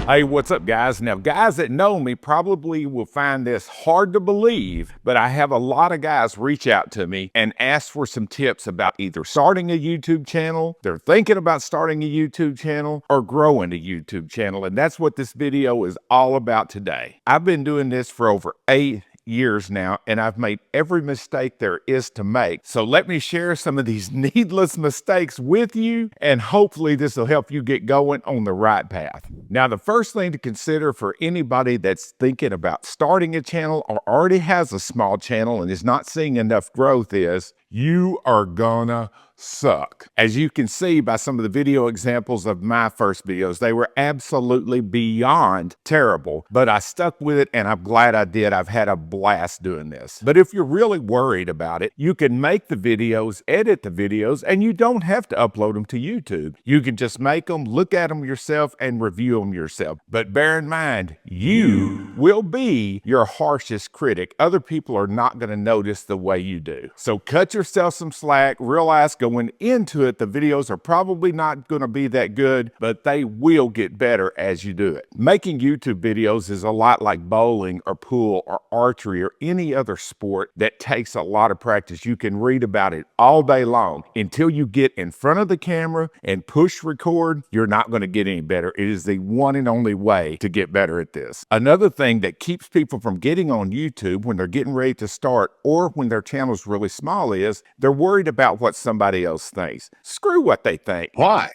Hey, what's up, guys? Now, guys that know me probably will find this hard to believe, but I have a lot of guys reach out to me and ask for some tips about either starting a YouTube channel, they're thinking about starting a YouTube channel, or growing a YouTube channel. And that's what this video is all about today. I've been doing this for over 8 years now, and I've made every mistake there is to make. So let me share some of these needless mistakes with you, and hopefully this will help you get going on the right path. Now, the first thing to consider for anybody that's thinking about starting a channel or already has a small channel and is not seeing enough growth is you are gonna suck. As you can see by some of the video examples of my first videos, they were absolutely beyond terrible, but I stuck with it and I'm glad I did. I've had a blast doing this. But if you're really worried about it, you can make the videos, edit the videos, and you don't have to upload them to YouTube. You can just make them, look at them yourself, and review them yourself. But bear in mind, you will be your harshest critic. Other people are not going to notice the way you do. So cut yourself some slack, realize going into it, the videos are probably not going to be that good, but they will get better as you do it. Making YouTube videos is a lot like bowling or pool or archery or any other sport that takes a lot of practice. You can read about it all day long. Until you get in front of the camera and push record, you're not going to get any better. It is the one and only way to get better at this. Another thing that keeps people from getting on YouTube when they're getting ready to start or when their channel's really small is they're worried about what somebody else thinks. Screw what they think. Why?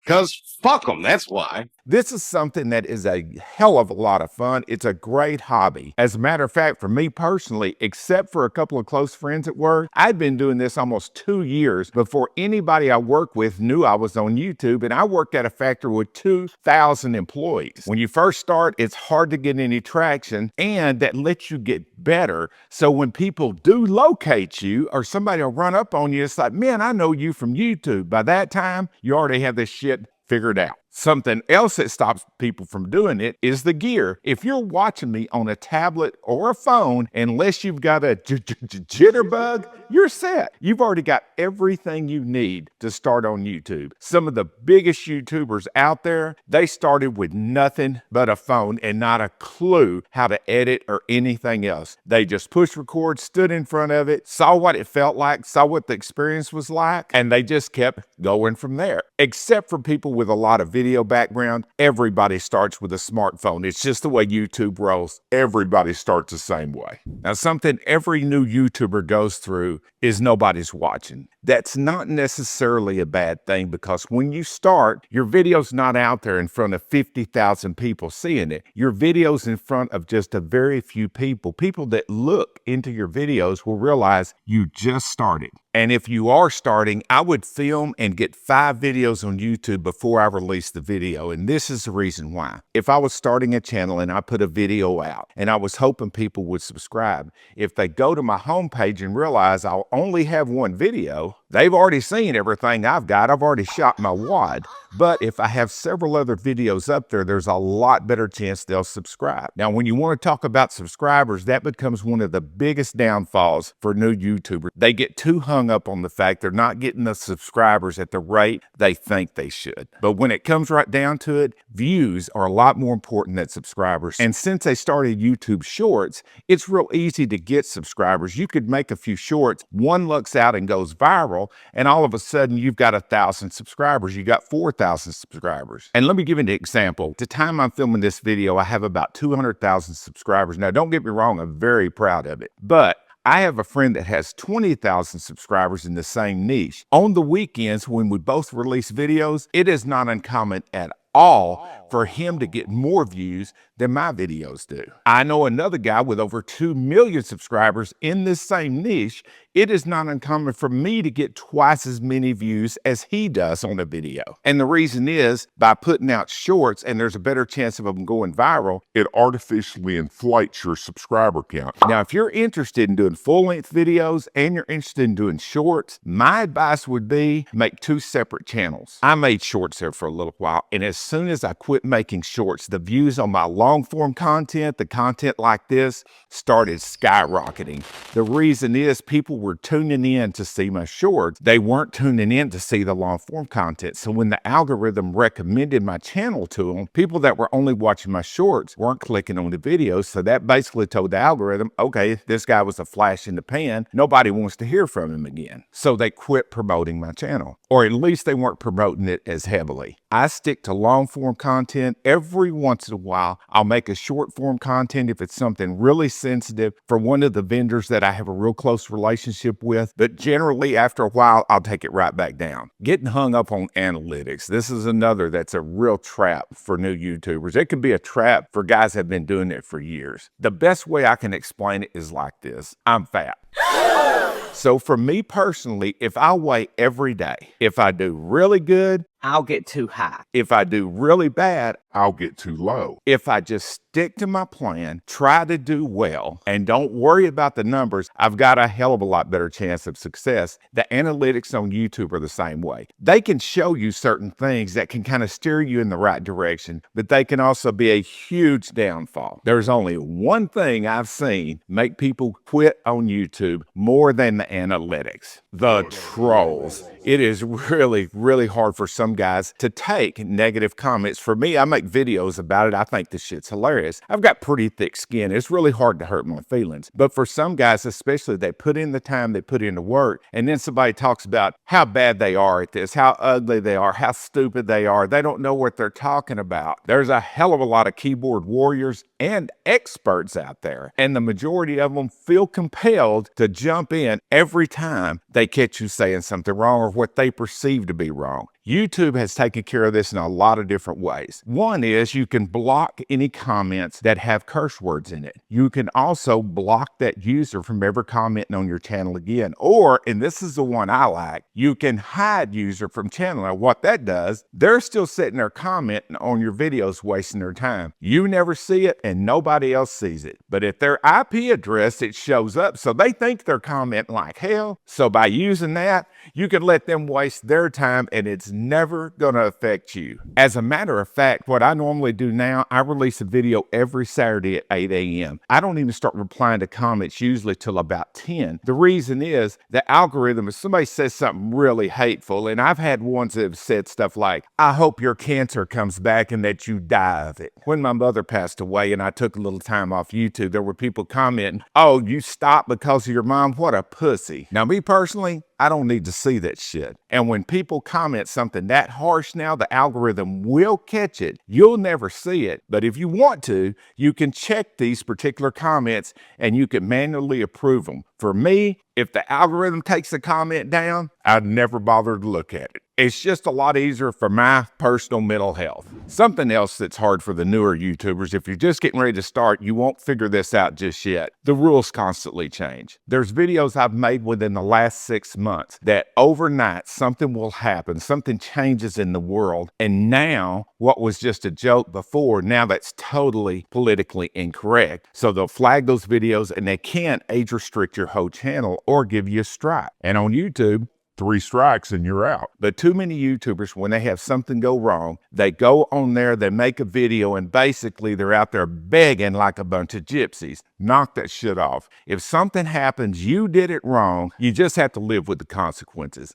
Because fuck them, that's why. This is something that is a hell of a lot of fun. It's a great hobby. As a matter of fact, for me personally, except for a couple of close friends at work, I'd been doing this almost 2 years before anybody I worked with knew I was on YouTube, and I worked at a factory with 2,000 employees. When you first start, it's hard to get any traction, and that lets you get better. So when people do locate you or somebody will run up on you, it's like, man, I know you from YouTube. By that time, you already have this shit figured out. Something else that stops people from doing it is the gear. If you're watching me on a tablet or a phone, unless you've got a jitterbug, you're set. You've already got everything you need to start on YouTube. Some of the biggest YouTubers out there, they started with nothing but a phone and not a clue how to edit or anything else. They just pushed record, stood in front of it, saw what it felt like, saw what the experience was like, and they just kept going from there. Except for people with a lot of video background, everybody starts with a smartphone. It's just the way YouTube rolls. Everybody starts the same way. Now, something every new YouTuber goes through is nobody's watching. That's not necessarily a bad thing because when you start, your video's not out there in front of 50,000 people seeing it. Your video's in front of just a very few people. People that look into your videos will realize you just started. And if you are starting, I would film and get 5 videos on YouTube before I release the video. And this is the reason why. If I was starting a channel and I put a video out and I was hoping people would subscribe, if they go to my homepage and realize I'll only have one video, they've already seen everything I've got. I've already shot my wad. But if I have several other videos up there, there's a lot better chance they'll subscribe. Now, when you want to talk about subscribers, that becomes one of the biggest downfalls for new YouTubers. They get too hung up on the fact they're not getting the subscribers at the rate they think they should. But when it comes right down to it, views are a lot more important than subscribers. And since they started YouTube Shorts, it's real easy to get subscribers. You could make a few shorts, one looks out and goes viral, and all of a sudden you've got 1,000 subscribers. You got 4,000 subscribers. And let me give you an example. At the time I'm filming this video, I have about 200,000 subscribers. Now, don't get me wrong, I'm very proud of it. But I have a friend that has 20,000 subscribers in the same niche. On the weekends, when we both release videos, it is not uncommon at all for him to get more views than my videos do. I know another guy with over 2 million subscribers in this same niche. It is not uncommon for me to get twice as many views as he does on a video. And the reason is by putting out shorts and there's a better chance of them going viral, it artificially inflates your subscriber count. Now, if you're interested in doing full-length videos and you're interested in doing shorts, my advice would be make 2 separate channels. I made shorts there for a little while, and as soon as I quit making shorts, the views on my long-form content, the content like this, started skyrocketing. The reason is people were tuning in to see my shorts. They weren't tuning in to see the long form content. So when the algorithm recommended my channel to them, people that were only watching my shorts weren't clicking on the videos. So that basically told the algorithm, okay, this guy was a flash in the pan. Nobody wants to hear from him again. So they quit promoting my channel, or at least they weren't promoting it as heavily. I stick to long form content. Every once in a while, I'll make a short form content if it's something really sensitive for one of the vendors that I have a real close relationship with. But generally, after a while, I'll take it right back down. Getting hung up on analytics. This is another that's a real trap for new YouTubers. It can be a trap for guys that have been doing it for years. The best way I can explain it is like this. I'm fat. So for me personally, if I weigh every day, if I do really good, I'll get too high. if I do really bad, I'll get too low. If I just stick to my plan, try to do well, and don't worry about the numbers, I've got a hell of a lot better chance of success. The analytics on YouTube are the same way. They can show you certain things that can kind of steer you in the right direction, but they can also be a huge downfall. There's only one thing I've seen make people quit on YouTube more than the analytics: the trolls. It is really, really hard for some guys to take negative comments. For me, I make videos about it. I think this shit's hilarious. I've got pretty thick skin. It's really hard to hurt my feelings. But for some guys, especially, they put in the time, they put in the work, and then somebody talks about how bad they are at this, how ugly they are, how stupid they are. They don't know what they're talking about. There's a hell of a lot of keyboard warriors and experts out there, and the majority of them feel compelled to jump in every time they catch you saying something wrong or what they perceive to be wrong. YouTube has taken care of this in a lot of different ways. One is you can block any comments that have curse words in it. You can also block that user from ever commenting on your channel again. Or, and this is the one I like, you can hide user from channel. Now what that does, they're still sitting there commenting on your videos, wasting their time. You never see it and nobody else sees it. But if their IP address, it shows up. So they think they're commenting like hell. So by using that, you can let them waste their time and it's never gonna affect you. As a matter of fact, what I normally do now, I release a video every Saturday at 8 a.m. I don't even start replying to comments usually till about 10. The reason is the algorithm, if somebody says something really hateful, and I've had ones that have said stuff like, I hope your cancer comes back and that you die of it. When my mother passed away and I took a little time off YouTube, there were people commenting, oh, you stopped because of your mom? What a pussy. Now me personally, I don't need to see that shit. And when people comment something that harsh now, the algorithm will catch it. You'll never see it. But if you want to, you can check these particular comments and you can manually approve them. For me, if the algorithm takes a comment down, I'd never bother to look at it. It's just a lot easier for my personal mental health. Something else that's hard for the newer YouTubers, if you're just getting ready to start, you won't figure this out just yet. The rules constantly change. There's videos I've made within the last 6 months that overnight something will happen, something changes in the world, and now what was just a joke before, now that's totally politically incorrect. So they'll flag those videos and they can't age restrict your whole channel or give you a strike. And on YouTube, 3 strikes and you're out. But too many YouTubers, when they have something go wrong, they go on there, they make a video, and basically they're out there begging like a bunch of gypsies. Knock that shit off. If something happens, you did it wrong, you just have to live with the consequences.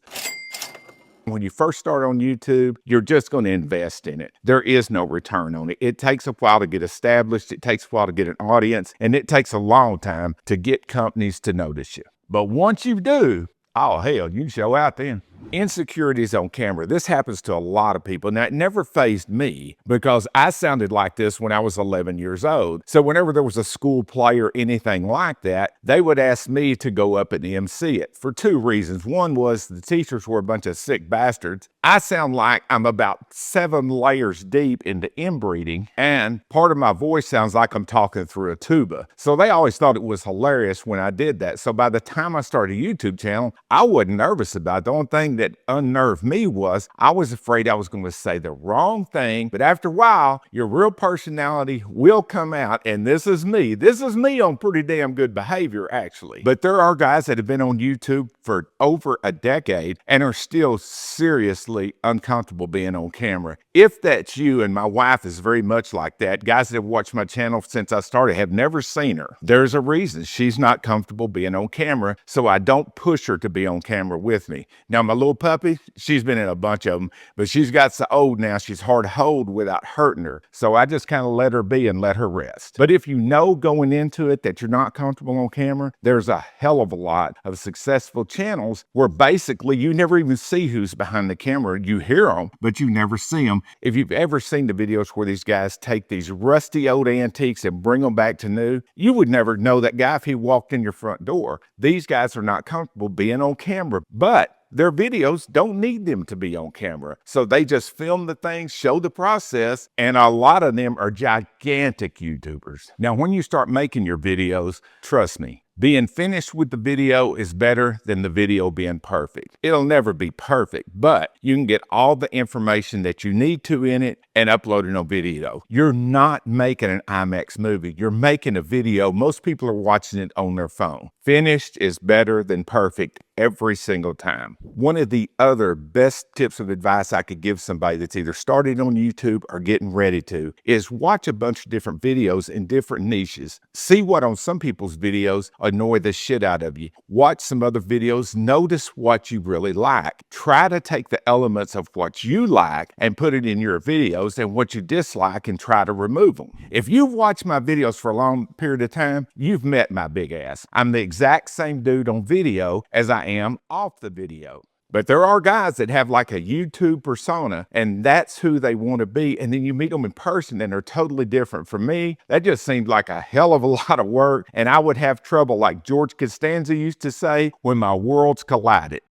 When you first start on YouTube, you're just going to invest in it. There is no return on it. It takes a while to get established, it takes a while to get an audience, and it takes a long time to get companies to notice you. But once you do, oh hell, you can show out then. Insecurities on camera. This happens to a lot of people. Now, it never fazed me because I sounded like this when I was 11 years old. So whenever there was a school play or anything like that, they would ask me to go up and MC it for 2 reasons. One was the teachers were a bunch of sick bastards. I sound like I'm about 7 layers deep into inbreeding, and part of my voice sounds like I'm talking through a tuba. So they always thought it was hilarious when I did that. So by the time I started a YouTube channel, I wasn't nervous about it. The only thing thing that unnerved me was I was afraid I was going to say the wrong thing, but after a while, your real personality will come out, and this is me. This is me on pretty damn good behavior, actually. But there are guys that have been on YouTube for over a decade and are still seriously uncomfortable being on camera. If that's you, and my wife is very much like that, guys that have watched my channel since I started have never seen her. There's a reason she's not comfortable being on camera, so I don't push her to be on camera with me. Now, my little puppy, she's been in a bunch of them, but she's got so old now, she's hard to hold without hurting her. So I just kind of let her be and let her rest. But if you know going into it that you're not comfortable on camera, there's a hell of a lot of successful channels where basically you never even see who's behind the camera. You hear them, but you never see them. If you've ever seen the videos where these guys take these rusty old antiques and bring them back to new, you would never know that guy if he walked in your front door. These guys are not comfortable being on camera, but their videos don't need them to be on camera. So they just film the things, show the process, and a lot of them are gigantic YouTubers. Now, when you start making your videos, trust me, being finished with the video is better than the video being perfect. It'll never be perfect, but you can get all the information that you need to in it and upload it on video. You're not making an IMAX movie. You're making a video. Most people are watching it on their phone. Finished is better than perfect every single time. One of the other best tips of advice I could give somebody that's either started on YouTube or getting ready to is watch a bunch of different videos in different niches. See what on some people's videos annoy the shit out of you. Watch some other videos. Notice what you really like. Try to take the elements of what you like and put it in your videos, and what you dislike and try to remove them. If you've watched my videos for a long period of time, you've met my big ass. I'm the exact same dude on video as I am off the video. But there are guys that have like a YouTube persona, and that's who they want to be. And then you meet them in person and they're totally different. For me, that just seemed like a hell of a lot of work. And I would have trouble, like George Costanza used to say, when my worlds collided.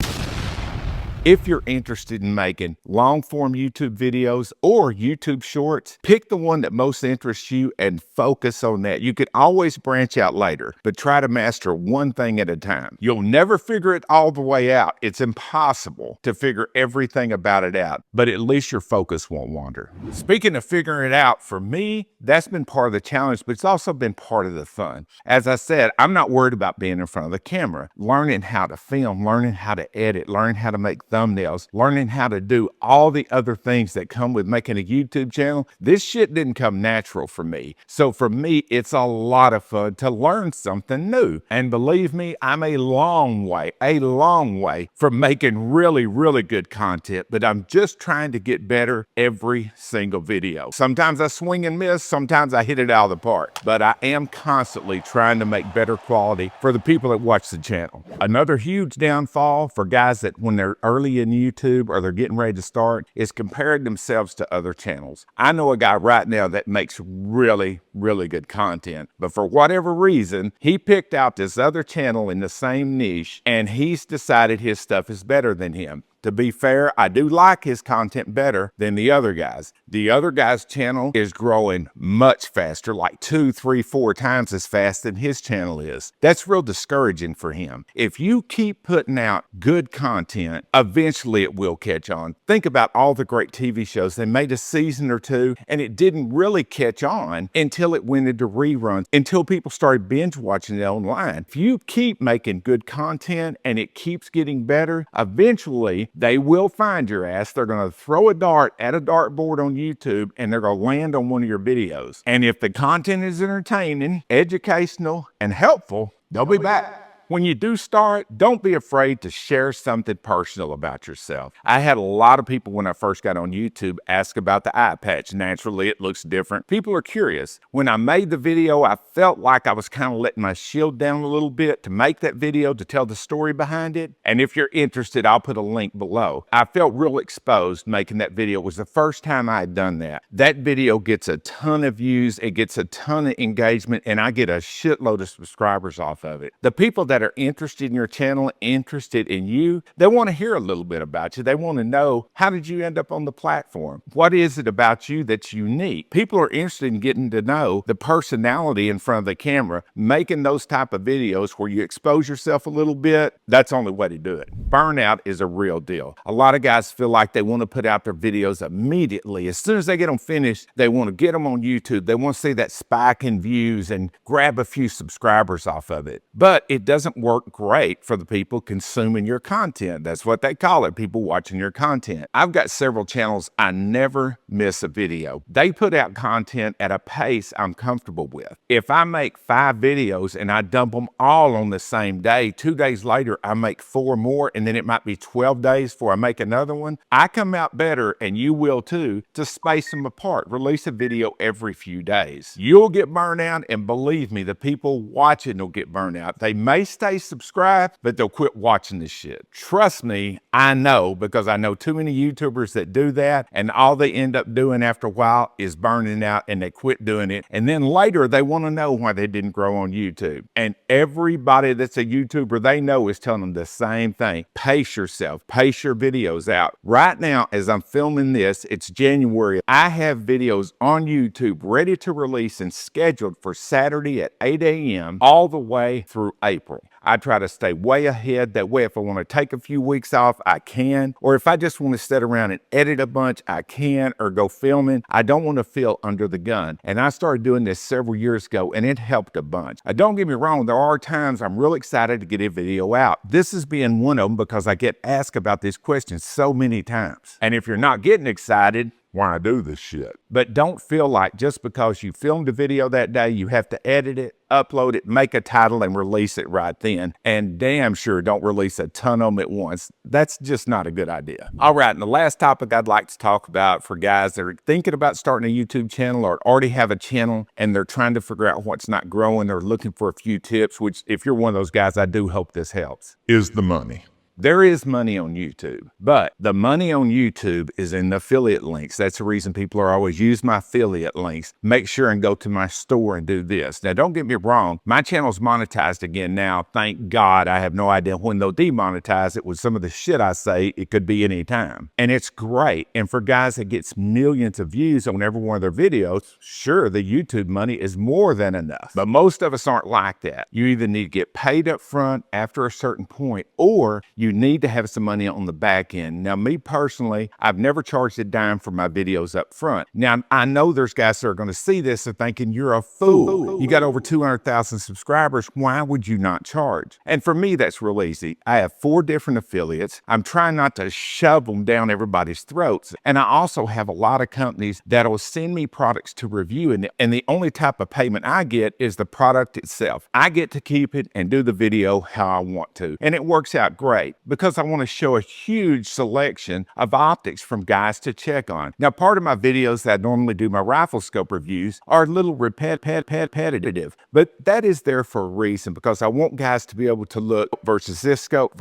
If you're interested in making long-form YouTube videos or YouTube shorts, pick the one that most interests you and focus on that. You could always branch out later, but try to master one thing at a time. You'll never figure it all the way out. It's impossible to figure everything about it out, but at least your focus won't wander. Speaking of figuring it out, for me, that's been part of the challenge, but it's also been part of the fun. As I said, I'm not worried about being in front of the camera. Learning how to film, learning how to edit, learning how to make thumbnails, learning how to do all the other things that come with making a YouTube channel. This shit didn't come natural for me. So for me, it's a lot of fun to learn something new. And believe me, I'm a long way from making really, really good content, but I'm just trying to get better every single video. Sometimes I swing and miss, sometimes I hit it out of the park, but I am constantly trying to make better quality for the people that watch the channel. Another huge downfall for guys that when they're early in YouTube or they're getting ready to start is comparing themselves to other channels. I know a guy right now that makes really, really good content, but for whatever reason, he picked out this other channel in the same niche and he's decided his stuff is better than him. To be fair, I do like his content better than the other guys. The other guy's channel is growing much faster, like 2, 3, 4 times as fast than his channel is. That's real discouraging for him. If you keep putting out good content, eventually it will catch on. Think about all the great TV shows. They made a season or two and it didn't really catch on until it went into reruns, until people started binge watching it online. If you keep making good content and it keeps getting better, eventually they will find your ass. They're going to throw a dart at a dartboard on YouTube and they're going to land on one of your videos. And if the content is entertaining, educational, and helpful, they'll be back. When you do start, don't be afraid to share something personal about yourself. I had a lot of people when I first got on YouTube ask about the eye patch. Naturally, it looks different. People are curious. When I made the video, I felt like I was kind of letting my shield down a little bit to make that video, to tell the story behind it. And if you're interested, I'll put a link below. I felt real exposed making that video. It was the first time I had done that. That video gets a ton of views, it gets a ton of engagement, and I get a shitload of subscribers off of it. The people that that are interested in your channel, interested in you, they want to hear a little bit about you. They want to know, how did you end up on the platform? What is it about you that's unique? People are interested in getting to know the personality in front of the camera. Making those type of videos where you expose yourself a little bit, that's the only way to do it. Burnout is a real deal. A lot of guys feel like they want to put out their videos immediately. As soon as they get them finished, they want to get them on YouTube. They want to see that spike in views and grab a few subscribers off of it. But it doesn't work great for the people consuming your content. That's what they call it, people watching your content. I've got several channels, I never miss a video. They put out content at a pace I'm comfortable with. If I make 5 videos and I dump them all on the same day, 2 days later I make 4 more, and then it might be 12 days before I make another one, I come out better, and you will too, to space them apart. Release a video every few days. You'll get burnt out, and believe me, the people watching will get burnt out. They may stay subscribed, but they'll quit watching this shit. Trust me, I know, because I know too many YouTubers that do that, and all they end up doing after a while is burning out, and they quit doing it. And then later they want to know why they didn't grow on YouTube. And everybody that's a YouTuber they know is telling them the same thing. Pace yourself, pace your videos out. Right now, as I'm filming this, it's January. I have videos on YouTube ready to release and scheduled for Saturday at 8 a.m. all the way through April. I try to stay way ahead. That way, if I want to take a few weeks off, I can. Or if I just want to sit around and edit a bunch, I can, or go filming. I don't want to feel under the gun. And I started doing this several years ago, and it helped a bunch. Don't get me wrong, there are times I'm real excited to get a video out. This is being one of them because I get asked about this question so many times. And if you're not getting excited, why I do this shit. But don't feel like just because you filmed a video that day, you have to edit it, upload it, make a title, and release it right then. And damn sure don't release a ton of them at once. That's just not a good idea. All right, and the last topic I'd like to talk about for guys that are thinking about starting a YouTube channel or already have a channel and they're trying to figure out what's not growing, or looking for a few tips, which if you're one of those guys, I do hope this helps, is the money. There is money on YouTube, but the money on YouTube is in the affiliate links. That's the reason people are always use my affiliate links. Make sure and go to my store and do this. Now, don't get me wrong. My channel's monetized again now. Thank God. I have no idea when they'll demonetize it. With some of the shit I say, it could be any time. And it's great. And for guys that gets millions of views on every one of their videos, sure, the YouTube money is more than enough. But most of us aren't like that. You either need to get paid up front after a certain point, or you need to have some money on the back end. Now, me personally, I've never charged a dime for my videos up front. Now, I know there's guys that are going to see this and thinking you're a fool. You got over 200,000 subscribers. Why would you not charge? And for me, that's real easy. I have 4 different affiliates. I'm trying not to shove them down everybody's throats. And I also have a lot of companies that'll send me products to review. And the only type of payment I get is the product itself. I get to keep it and do the video how I want to. And it works out great, because I want to show a huge selection of optics from guys to check on. Now, part of my videos that I normally do my rifle scope reviews are a little repetitive, but that is there for a reason, because I want guys to be able to look versus this scope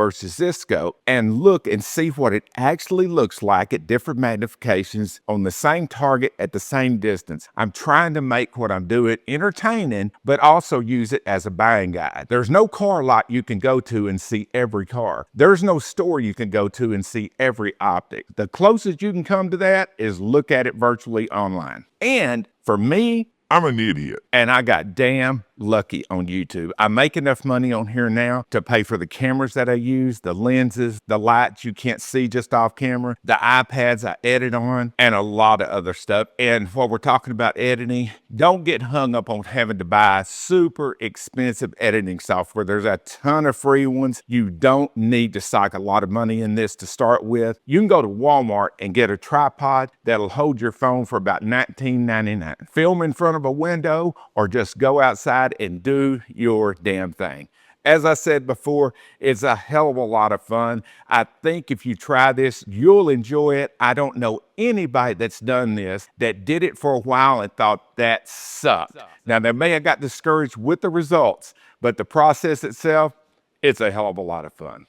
and look and see what it actually looks like at different magnifications on the same target at the same distance. I'm trying to make what I'm doing entertaining, but also use it as a buying guide. There's no car lot you can go to and see every car. There's no store you can go to and see every optic. The closest you can come to that is look at it virtually online. And for me, I'm an idiot. And I got damn lucky on YouTube. I make enough money on here now to pay for the cameras that I use, the lenses, the lights you can't see just off camera, the iPads I edit on, and a lot of other stuff. And while we're talking about editing, don't get hung up on having to buy super expensive editing software. There's a ton of free ones. You don't need to sock a lot of money in this to start with. You can go to Walmart and get a tripod that'll hold your phone for about $19.99. Film in front of a window, or just go outside and do your damn thing. As I said before, it's a hell of a lot of fun. I think if you try this, you'll enjoy it. I don't know anybody that's done this that did it for a while and thought that sucked. Now, they may have got discouraged with the results, but the process itself, it's a hell of a lot of fun.